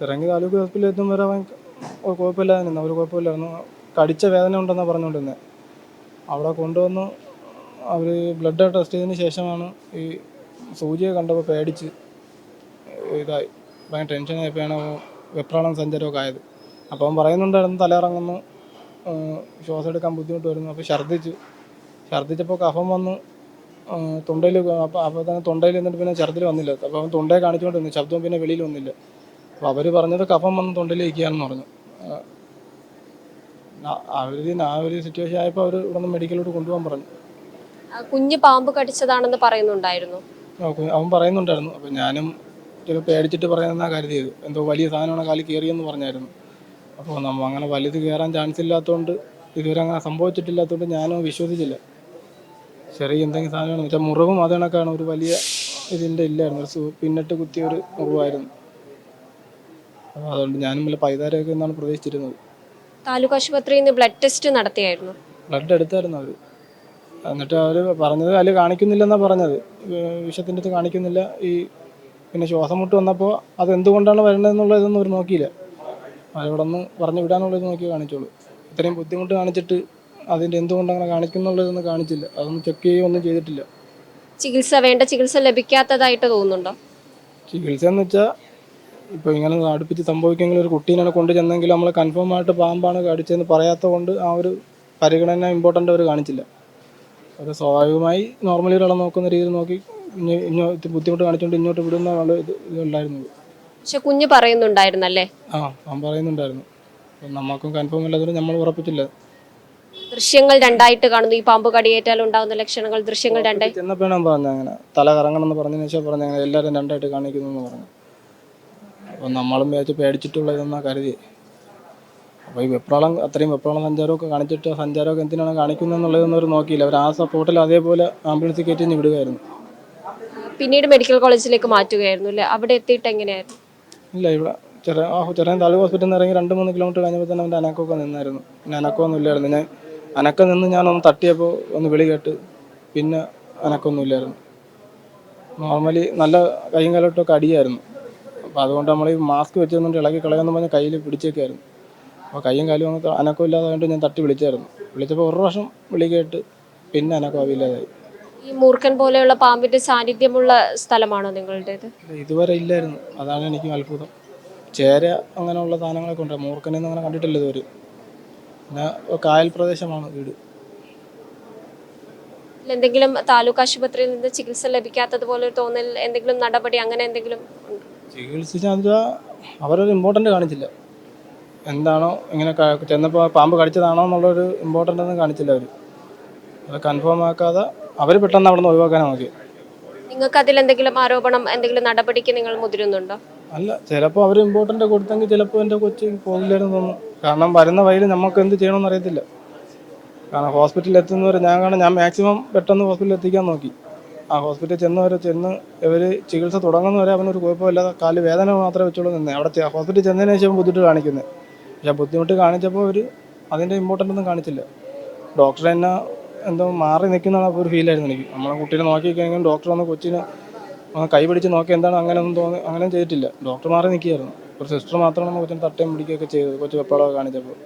ചിറങ്ങി താലൂക്ക് ഹോസ്പിറ്റലിൽ എത്തും വരെ അവൻ കുഴപ്പമില്ലായിരുന്നു, അവർ കുഴപ്പമില്ലായിരുന്നു. കടിച്ച വേദന ഉണ്ടെന്നാണ് പറഞ്ഞുകൊണ്ടിരുന്നത്. അവിടെ കൊണ്ടുവന്ന് അവർ ബ്ലഡ് ടെസ്റ്റ് ചെയ്തതിന് ശേഷമാണ് ഈ സൂചിയെ കണ്ടപ്പോൾ പേടിച്ച് ഇതായി ഭയങ്കര ടെൻഷനായപ്പോഴാണ് വെപ്രാളം സഞ്ചാരമൊക്കെ ആയത്. അപ്പോൾ അവൻ പറയുന്നുണ്ടായിരുന്നു തലയിറങ്ങുന്നു, ശ്വാസം എടുക്കാൻ ബുദ്ധിമുട്ട് വരുന്നു. അപ്പോൾ ഛർദ്ദിച്ചപ്പോൾ കഫം വന്ന് തൊണ്ടയിൽ, അപ്പോൾ തന്നെ തൊണ്ടയിൽ നിന്നിട്ട് പിന്നെ ഛർദ്ദിൽ വന്നില്ല. അപ്പോൾ അവൻ തൊണ്ടയെ കാണിച്ചുകൊണ്ടിരുന്നു, ശബ്ദവും പിന്നെ വെളിയിൽ വന്നില്ല. അപ്പോൾ അവർ പറഞ്ഞത് കഫം വന്ന് തൊണ്ടയിൽ ഇരിക്കുകയാണെന്ന് പറഞ്ഞു. ആ ഒരു സിറ്റുവേഷൻ ആയപ്പോൾ അവർ ഇവിടെ നിന്ന് മെഡിക്കലോട്ട് കൊണ്ടുപോകാൻ പറഞ്ഞു. കുഞ്ഞ് പാമ്പ് കടിച്ചതാണെന്ന് പറയുന്നുണ്ടായിരുന്നു. അവൻ പറയുന്നുണ്ടായിരുന്നു. അപ്പോൾ ഞാനും ചിലപ്പോൾ പേടിച്ചിട്ട് പറയുന്നതാണ് കരുതിയത്. എന്തോ വലിയ സാധനമാണ് കാലിൽ കയറിയെന്ന് പറഞ്ഞായിരുന്നു. അപ്പോൾ നമ്മൾ അങ്ങനെ വലുത് കയറാൻ ചാൻസ് ഇല്ലാത്തതുകൊണ്ട്, ഇതുവരെ അങ്ങനെ സംഭവിച്ചിട്ടില്ലാത്തതുകൊണ്ട് ഞാനും വിശ്വസിച്ചില്ല. ചെറിയ എന്തെങ്കിലും സാധനമാണെന്ന് വെച്ചാൽ മുറിവും അത് കണക്കാണ്, ഒരു വലിയ ഇതിൻ്റെ ഇല്ലായിരുന്നു, ഒരു പിന്നിട്ട് കുത്തിയ ഒരു മുറിവായിരുന്നു. അപ്പോൾ അതുകൊണ്ട് ഞാനും വല്ല പൈതാരമൊക്കെ എന്നാണ് പ്രതീക്ഷിച്ചിരുന്നത്. താലൂക്ക് ആശുപത്രിയിൽ നിന്ന് ബ്ലഡ് ടെസ്റ്റ് നടത്തിയായിരുന്നു. ബ്ലഡ് എടുത്തായിരുന്നു അവർ. എന്നിട്ട് അവർ പറഞ്ഞത് അതിൽ കാണിക്കുന്നില്ലെന്നാണ് പറഞ്ഞത്, വിഷത്തിൻ്റെ അടുത്ത് കാണിക്കുന്നില്ല. പിന്നെ ശ്വാസം മുട്ട് വന്നപ്പോൾ അതെന്തുകൊണ്ടാണ് വരുന്നതെന്നുള്ളതൊന്നും അവർ നോക്കിയില്ല. അവരവിടെ നിന്ന് പറഞ്ഞു വിടാനുള്ളത് നോക്കി കാണിച്ചോളൂ. ഇത്രയും ബുദ്ധിമുട്ട് കാണിച്ചിട്ട് അതിൻ്റെ എന്തുകൊണ്ടങ്ങനെ കാണിക്കുന്നുള്ളതൊന്നും കാണിച്ചില്ല, അതൊന്നും ചെക്ക് ചെയ്യുകയൊന്നും ചെയ്തിട്ടില്ല. വേണ്ട ചികിത്സ ലഭിക്കാത്തതായിട്ട് തോന്നുന്നുണ്ടോ? ചികിത്സ എന്ന് വെച്ചാൽ ഇപ്പോൾ ഇങ്ങനെ അടുപ്പിച്ച് സംഭവിക്കുമെങ്കിൽ ഒരു കുട്ടീനെ കൊണ്ട് ചെന്നെങ്കിൽ നമ്മൾ കൺഫേം ആയിട്ട് പാമ്പാണ് കടിച്ചതെന്ന് പറയാത്തത് കൊണ്ട് ആ ഒരു പരിഗണന ഇമ്പോർട്ടൻ്റ് അവർ കാണിച്ചില്ല. അവർ സ്വാഭാവികമായി നോർമലി ഒരാളെ നോക്കുന്ന രീതിയിൽ നോക്കി ബുദ്ധിമുട്ട് കാണിച്ചുകൊണ്ട് ഇങ്ങോട്ട് വിടുന്ന ഇതുണ്ടായിരുന്നത്. പക്ഷെ കുഞ്ഞ് പറയുന്നുണ്ടായിരുന്നല്ലേ? അവൻ പറയുന്നുണ്ടായിരുന്നു. നമുക്കും കൺഫേം അല്ലാതെ നമ്മൾ ഉറപ്പിച്ചില്ല. ദൃശ്യങ്ങൾ രണ്ടായിട്ട് കാണുന്നു. ഈ പാമ്പ് കടിയേറ്റാൽ ഉണ്ടാകുന്ന ലക്ഷണങ്ങൾ ദൃശ്യങ്ങൾ രണ്ടായി ചെന്നപ്പോഴാണ് പറഞ്ഞത് അങ്ങനെ തല കറങ്ങണം എന്ന് പറഞ്ഞതിന് ശേഷം പറഞ്ഞ അങ്ങനെ എല്ലാവരും രണ്ടായിട്ട് കാണിക്കുന്നു എന്ന് പറഞ്ഞു. അപ്പോൾ നമ്മളും വിചാരിച്ച് പേടിച്ചിട്ടുള്ളതെന്നാണ് കരുതി. അപ്പോൾ ഈ അത്രയും വെപ്രാളം സഞ്ചാരമൊക്കെ കാണിച്ചിട്ട് സഞ്ചാരമൊക്കെ എന്തിനാണ് കാണിക്കുന്നതെന്നുള്ളതൊന്നും അവർ നോക്കിയില്ല. അവർ ആ സപ്പോർട്ടിൽ അതേപോലെ ആംബുലൻസ് കയറ്റി വിടുകയായിരുന്നു. പിന്നീട് മെഡിക്കൽ കോളേജിലേക്ക് മാറ്റുകയായിരുന്നു അല്ലേ? അവിടെ എത്തിയിട്ട് എങ്ങനെയായിരുന്നു? ഇല്ല, ഇവിടെ ചെറിയ താലൂക്ക് ഹോസ്പിറ്റലിൽ നിന്ന് ഇറങ്ങി 2-3 കിലോമീറ്റർ കഴിഞ്ഞപ്പോൾ തന്നെ അവൻ്റെ അനക്കമൊക്കെ നിന്നായിരുന്നു. പിന്നെ അനക്കമൊന്നും ഇല്ലായിരുന്നു. അനക്കം നിന്ന് ഞാനൊന്ന് തട്ടിയപ്പോൾ ഒന്ന് വിളി കേട്ട് പിന്നെ അനക്കമൊന്നും ഇല്ലായിരുന്നു. നോർമലി നല്ല കൈയും കാലോട്ടൊക്കെ അടിയായിരുന്നു. അപ്പോൾ അതുകൊണ്ട് നമ്മൾ ഈ മാസ്ക് വെച്ച് നിന്നിട്ട് ഇളകി കളയാമെന്ന് പറഞ്ഞാൽ കയ്യിൽ പിടിച്ചേക്കായിരുന്നു. അപ്പോൾ കയ്യും കാലും അങ്ങ് അനക്കം ഇല്ലാതായിട്ട് ഞാൻ തട്ടി വിളിച്ചായിരുന്നു. വിളിച്ചപ്പോൾ ഒരു പ്രാവശ്യം വിളി കേട്ട് പിന്നെ അനക്കം ഇല്ലാതായി. ഈ മൂർഖൻ പോലെയുള്ള പാമ്പിന്റെ സാന്നിധ്യമുള്ള സ്ഥലമാണോ നിങ്ങളുടേത്? ഇതുവരെ ഇല്ലായിരുന്നു, അതാണ് എനിക്കും അത്ഭുതം. ചേര അങ്ങനെയുള്ള സാധനങ്ങളൊക്കെ ഉണ്ട്, മൂർഖനെന്ന് അങ്ങനെ കണ്ടിട്ടില്ല ഇതുവരെ. പിന്നെ കായൽ പ്രദേശമാണ് വീട്. എന്തെങ്കിലും താലൂക്ക് ആശുപത്രിയിൽ നിന്ന് ചികിത്സ ലഭിക്കാത്തതുപോലെ തോന്നൽ, എന്തെങ്കിലും നടപടി അങ്ങനെ എന്തെങ്കിലും? ചികിത്സിച്ചാൽ അവരൊരു ഇമ്പോർട്ടൻ്റ് കാണിച്ചില്ല. എന്താണോ ഇങ്ങനെ ചെന്നപ്പോൾ പാമ്പ് കടിച്ചതാണോ എന്നുള്ളൊരു ഇമ്പോർട്ടൻ്റ് ഒന്നും കാണിച്ചില്ല അവർ. അത് കൺഫേം ആക്കാതെ അവർ പെട്ടെന്ന് അവിടെ നിന്ന് ഒഴിവാക്കാനാണ് നോക്കി. നിങ്ങൾക്ക് അതിൽ എന്തെങ്കിലും ആരോപണം, എന്തെങ്കിലും നടപടിക്ക് നിങ്ങൾ മുതിരുന്നുണ്ടോ? അല്ല, ചിലപ്പോൾ അവർ ഇമ്പോർട്ടൻ്റ് കൊടുത്തെങ്കിൽ ചിലപ്പോൾ എൻ്റെ കൊച്ചു പോകില്ലായിരുന്നു തോന്നുന്നു. കാരണം വരുന്ന വഴിയിൽ നമുക്ക് എന്ത് ചെയ്യണമെന്ന് അറിയത്തില്ല. കാരണം ഹോസ്പിറ്റലിൽ എത്തുന്നവരെ ഞാൻ മാക്സിമം പെട്ടെന്ന് ഹോസ്പിറ്റലിൽ എത്തിക്കാൻ നോക്കി. ആ ഹോസ്പിറ്റലിൽ ചെന്ന് ഇവർ ചികിത്സ തുടങ്ങുന്നവരെ അവനൊരു കുഴപ്പമില്ലാതെ കാല് വേദന മാത്രമേ വെച്ചോളൂ നിന്നേ. അവിടെ ഹോസ്പിറ്റലിൽ ചെന്നതിന് ശേഷം ബുദ്ധിമുട്ട് കാണിക്കുന്നത്. പക്ഷേ ബുദ്ധിമുട്ട് കാണിച്ചപ്പോൾ അവർ അതിൻ്റെ ഇമ്പോർട്ടൻ്റ് ഒന്നും കാണിച്ചില്ല. ഡോക്ടർ തന്നെ എന്തോ മാറി നിൽക്കുന്നതാണ് അപ്പോൾ ഒരു ഫീലായിരുന്നു എനിക്ക്. നമ്മളെ കുട്ടീനെ നോക്കിക്കഴിഞ്ഞാൽ ഡോക്ടർ വന്ന് കൊച്ചിനെ കൈ പിടിച്ച് നോക്കി എന്താണ് അങ്ങനെയൊന്നും അങ്ങനെ ചെയ്തിട്ടില്ല. ഡോക്ടർ മാറി നിൽക്കുകയായിരുന്നു. ഒരു സിസ്റ്റർ മാത്രമാണ് കൊച്ചിനെ തട്ടയും പിടിക്കുകയൊക്കെ ചെയ്തത്, കൊച്ചു വെപ്പാളൊക്കെ കാണിച്ചപ്പോൾ.